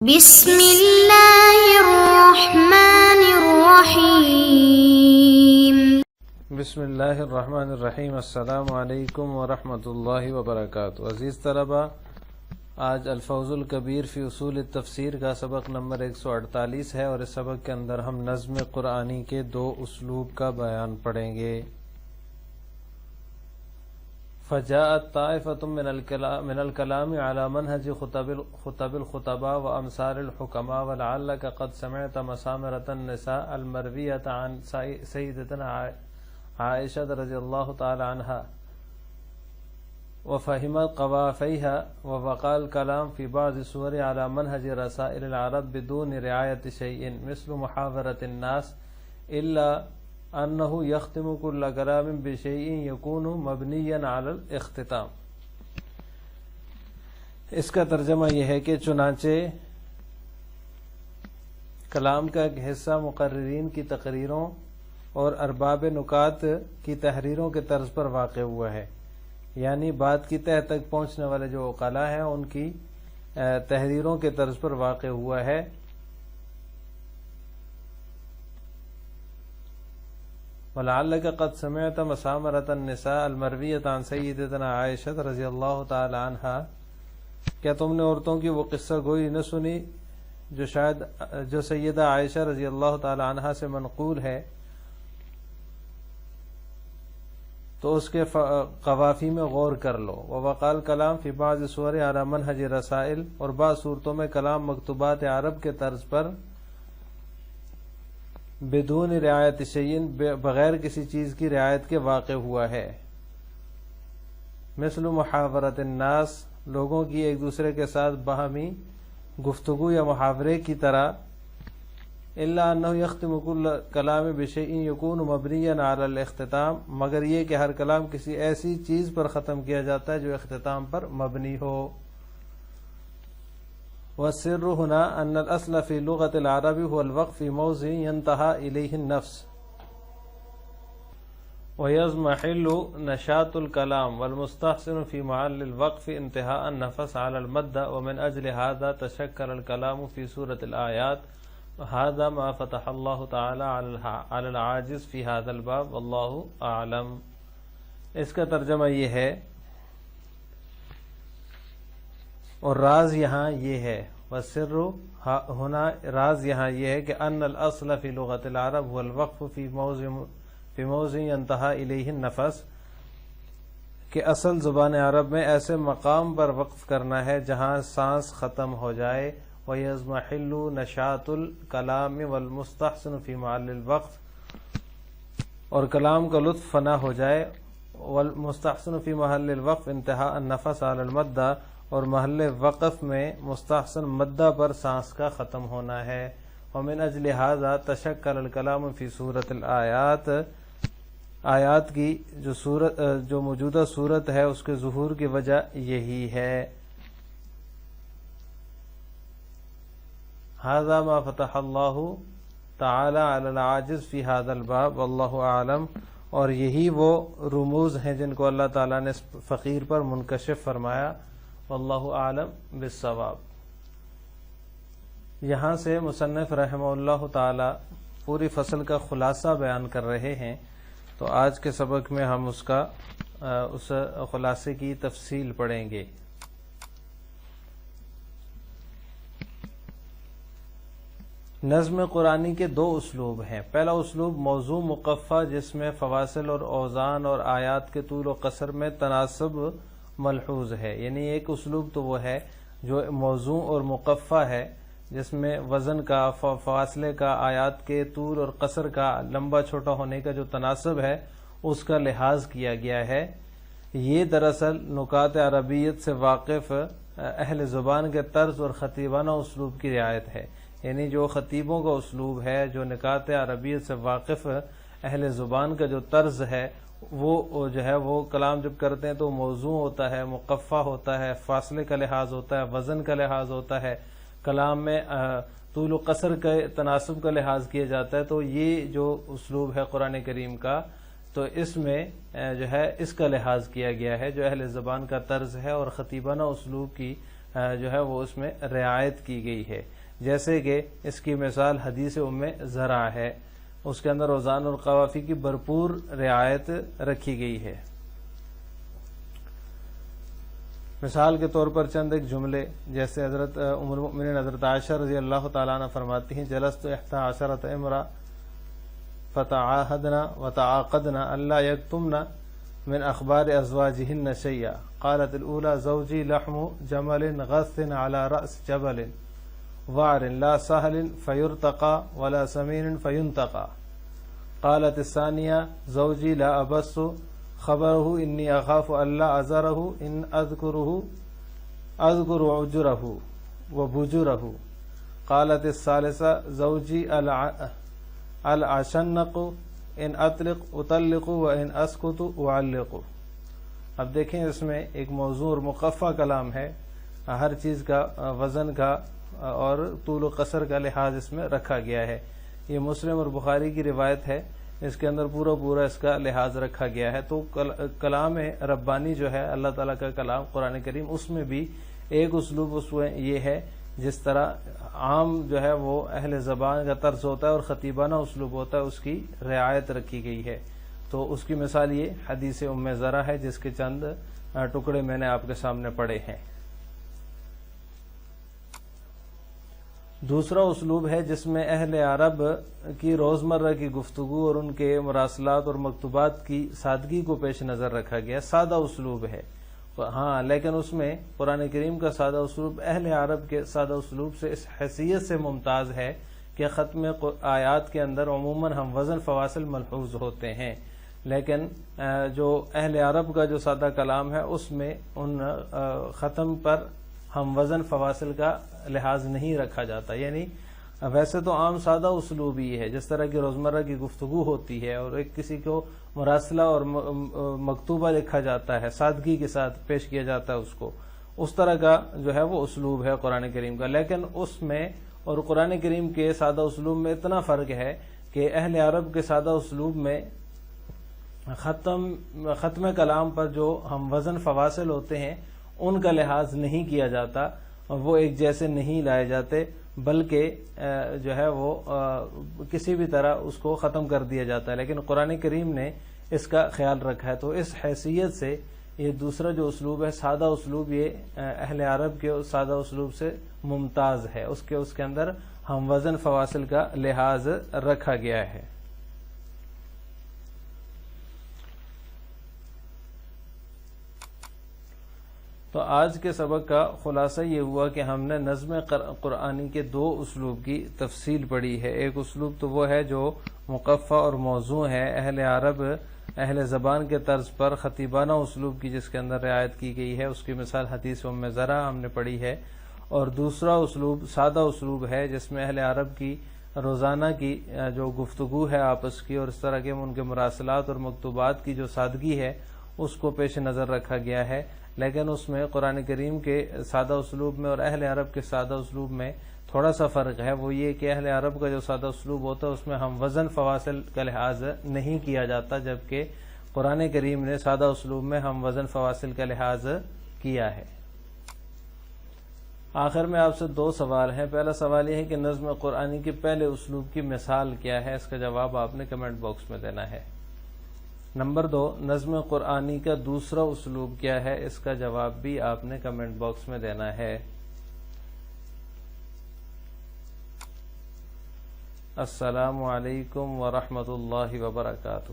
بسم اللہ الرحمن الرحیم۔ بسم اللہ الرحمن الرحیم۔ السلام علیکم ورحمۃ اللہ وبرکاتہ۔ عزیز طلبہ، آج الفوز الکبیر فی اصول التفسیر کا سبق نمبر 148 ہے، اور اس سبق کے اندر ہم نظم قرآنی کے دو اسلوب کا بیان پڑھیں گے۔ فجاءت طائفة من الكلام على منهج خطب الخطباء وأمثال الحكماء، ولعلك قد سمعت مسامرة النساء المروية عن سيدتنا عائشة رضي الله تعالى عنها، وفهمت قوافيها، ووقع الكلام في بعض الصور على منهج رسائل العرب بدون رعاية شيء، مثل محاورة الناس، إلا انه یختم کل کلام بشیء یکون مبنیا علی الاختتام۔ اس کا ترجمہ یہ ہے کہ چنانچہ کلام کا ایک حصہ مقررین کی تقریروں اور ارباب نکات کی تحریروں کے طرز پر واقع ہوا ہے، یعنی بات کی تہ تک پہنچنے والے جو عقلاء ہیں ان کی تحریروں کے طرز پر واقع ہوا ہے۔ وَلَعَلَّكَ قَدْ سَمِعْتَ مَسَامَرَةَ النِّسَاءِ الْمَرْوِيَّةَ عَنْ سَيِّدَتِنَا عَائِشَةَ رضی اللہ تعالی عنہا، کیا تم نے عورتوں کی وہ قصہ گوئی نہ سنی جو سیدہ عائشہ رضی اللہ تعالی عنہا سے منقول ہے؟ تو اس کے قوافی میں غور کر لو۔ وَوَقَعَ الْكَلَامُ فِي بَعْضِ الصُّوَرِ عَلَى مَنْهَجِ رَسَائِل، اور بعض صورتوں میں کلام مکتوبات عرب کے طرز پر بدون رعایت شیئن، بغیر کسی چیز کی رعایت کے واقع ہوا ہے۔ مثل محاورت الناس، لوگوں کی ایک دوسرے کے ساتھ باہمی گفتگو یا محاورے کی طرح۔ الا انہ یختم کل کلام بشیء یکون مبنیا علی الاختتام، مگر یہ کہ ہر کلام کسی ایسی چیز پر ختم کیا جاتا ہے جو اختتام پر مبنی ہو۔ والسر هنا ان الاصل في لغة العرب هو الوقف في موضع ينتهى اليه النفس ويضمحل نشاط الكلام، والمستحسن في محل الوقف انتهاء النفس على المد، ومن اجل هذا تشكل الكلام في سورة الآيات، وهذا ما فتح الله تعالى على العاجز في هذا الباب، والله اعلم۔ اس کا ترجمہ یہ ہے، اور راز یہاں یہ ہے، والسر ہونا راز یہاں یہ ہے کہ ان الاصل فی لغت العرب هو الوقف فی موضع ينتهى الیہ النفس، کہ اصل زبان عرب میں ایسے مقام پر وقف کرنا ہے جہاں سانس ختم ہو جائے۔ وَيَضْمَحِلُّ نَشَاطُ الْكَلَامِ وَالْمُسْتَحْسِنُ فِي مَحَلِّ الْوَقْفِ، اور کلام کا لطف فنا ہو جائے۔ وَالْمُسْتَحْسِنُ فِي مَحَلِّ الْوَقْفِ انتہاء النَّفَسِ عَلَى الْمَدَّ، اور محل وقف میں مستحسن مدہ پر سانس کا ختم ہونا ہے۔ ومن اجل هذا تشکل الکلام فی سورۃ الآیات، آیات کی جو موجودہ صورت ہے اس کے ظہور کی وجہ یہی ہے۔ هذا ما فتح اللہ تعالی علی العاجز فی هذا الباب، واللہ اعلم، اور یہی وہ رموز ہیں جن کو اللہ تعالیٰ نے فقیر پر منکشف فرمایا، واللہ اعلم بالصواب۔ یہاں سے مصنف رحمہ اللہ تعالی پوری فصل کا خلاصہ بیان کر رہے ہیں، تو آج کے سبق میں ہم اس خلاصے کی تفصیل پڑھیں گے۔ نظم قرآنی کے دو اسلوب ہیں۔ پہلا اسلوب موضوع مقفع، جس میں فواصل اور اوزان اور آیات کے طول و قصر میں تناسب ملحوظ ہے، یعنی ایک اسلوب تو وہ ہے جو موضوع اور مقفع ہے، جس میں وزن کا، فاصلے کا، آیات کے طول اور قصر کا، لمبا چھوٹا ہونے کا جو تناسب ہے اس کا لحاظ کیا گیا ہے۔ یہ دراصل نکات عربیت سے واقف اہل زبان کے طرز اور خطیبانہ اسلوب کی رعایت ہے، یعنی جو خطیبوں کا اسلوب ہے، جو نکات عربیت سے واقف اہل زبان کا جو طرز ہے، وہ جو ہے وہ کلام جب کرتے ہیں تو موضوع ہوتا ہے، مقفع ہوتا ہے، فاصلے کا لحاظ ہوتا ہے، وزن کا لحاظ ہوتا ہے، کلام میں طول و قصر کے تناسب کا لحاظ کیا جاتا ہے۔ تو یہ جو اسلوب ہے قرآن کریم کا، تو اس میں جو ہے اس کا لحاظ کیا گیا ہے جو اہل زبان کا طرز ہے، اور خطیبانہ اسلوب کی جو ہے وہ اس میں رعایت کی گئی ہے. جیسے کہ اس کی مثال حدیث ام زرع ہے، اس کے اندر اوزان اور قوافی کی بھرپور رعایت رکھی گئی ہے. مثال کے طور پر چند ایک جملے، جیسے حضرت ام المؤمنین حضرت عائشہ رضی اللہ تعالیٰ عنہ فرماتی ہیں جلست 11 امرأ فتعاہدنا وتعاقدنا اللہ یکتمنا من اخبار ازواجہن شیئا قالت الاولى زوجی لحم جمل غث على رأس جبل وعر لا سهل فيرتقى ولا سمين فينتقى قالت الثانية زوجي لا أبص خبره إني أخاف ألا أزره إن أذكر عجره وبجره قالت الثالثة زوجي العشنق إن أطلق وإن أسكت أعلق. اب دیکھیں اس میں ایک موضوع اور مقفع کلام ہے، ہر چیز کا وزن کا اور طول و قصر کا لحاظ اس میں رکھا گیا ہے. یہ مسلم اور بخاری کی روایت ہے، اس کے اندر پورا اس کا لحاظ رکھا گیا ہے. تو کلام ربانی جو ہے اللہ تعالیٰ کا کلام قرآن کریم، اس میں بھی ایک اسلوب اس میں یہ ہے جس طرح عام جو ہے وہ اہل زبان کا طرز ہوتا ہے اور خطیبانہ اسلوب ہوتا ہے، اس کی رعایت رکھی گئی ہے. تو اس کی مثال یہ حدیث ام زرع ہے جس کے چند ٹکڑے میں نے آپ کے سامنے پڑھے ہیں. دوسرا اسلوب ہے جس میں اہل عرب کی روزمرہ کی گفتگو اور ان کے مراسلات اور مکتوبات کی سادگی کو پیش نظر رکھا گیا. سادہ اسلوب ہے ہاں، لیکن اس میں قرآن کریم کا سادہ اسلوب اہل عرب کے سادہ اسلوب سے اس حیثیت سے ممتاز ہے کہ ختم آیات کے اندر عموماً ہم وزن فواصل ملحوظ ہوتے ہیں، لیکن جو اہل عرب کا جو سادہ کلام ہے اس میں ان ختم پر ہم وزن فواصل کا لحاظ نہیں رکھا جاتا. یعنی ویسے تو عام سادہ اسلوب ہی ہے، جس طرح کی روزمرہ کی گفتگو ہوتی ہے اور ایک کسی کو مراسلہ اور مکتوبہ لکھا جاتا ہے، سادگی کے ساتھ پیش کیا جاتا ہے اس کو، اس طرح کا جو ہے وہ اسلوب ہے قرآن کریم کا. لیکن اس میں اور قرآن کریم کے سادہ اسلوب میں اتنا فرق ہے کہ اہل عرب کے سادہ اسلوب میں ختم کلام پر جو ہم وزن فواصل ہوتے ہیں ان کا لحاظ نہیں کیا جاتا، وہ ایک جیسے نہیں لائے جاتے، بلکہ جو ہے وہ کسی بھی طرح اس کو ختم کر دیا جاتا ہے. لیکن قرآن کریم نے اس کا خیال رکھا ہے. تو اس حیثیت سے یہ دوسرا جو اسلوب ہے سادہ اسلوب، یہ اہل عرب کے سادہ اسلوب سے ممتاز ہے. اس کے اندر ہم وزن فواصل کا لحاظ رکھا گیا ہے. تو آج کے سبق کا خلاصہ یہ ہوا کہ ہم نے نظم قرآنی کے دو اسلوب کی تفصیل پڑھی ہے. ایک اسلوب تو وہ ہے جو مقفع اور موضوع ہے، اہل عرب اہل زبان کے طرز پر خطیبانہ اسلوب کی جس کے اندر رعایت کی گئی ہے، اس کی مثال حدیث ام زرع ہم نے پڑھی ہے. اور دوسرا اسلوب سادہ اسلوب ہے جس میں اہل عرب کی روزانہ کی جو گفتگو ہے آپس کی اور اس طرح کے ان کے مراسلات اور مکتوبات کی جو سادگی ہے اس کو پیش نظر رکھا گیا ہے. لیکن اس میں قرآن کریم کے سادہ اسلوب میں اور اہل عرب کے سادہ اسلوب میں تھوڑا سا فرق ہے. وہ یہ کہ اہل عرب کا جو سادہ اسلوب ہوتا ہے اس میں ہم وزن فواصل کا لحاظ نہیں کیا جاتا، جبکہ قرآن کریم نے سادہ اسلوب میں ہم وزن فواصل کا لحاظ کیا ہے. آخر میں آپ سے دو سوال ہیں. پہلا سوال یہ ہے کہ نظم قرآنی کے پہلے اسلوب کی مثال کیا ہے؟ اس کا جواب آپ نے کمنٹ باکس میں دینا ہے. نمبر 2، نظم قرآنی کا دوسرا اسلوب کیا ہے؟ اس کا جواب بھی آپ نے کمنٹ باکس میں دینا ہے. السلام علیکم ورحمۃ اللہ وبرکاتہ.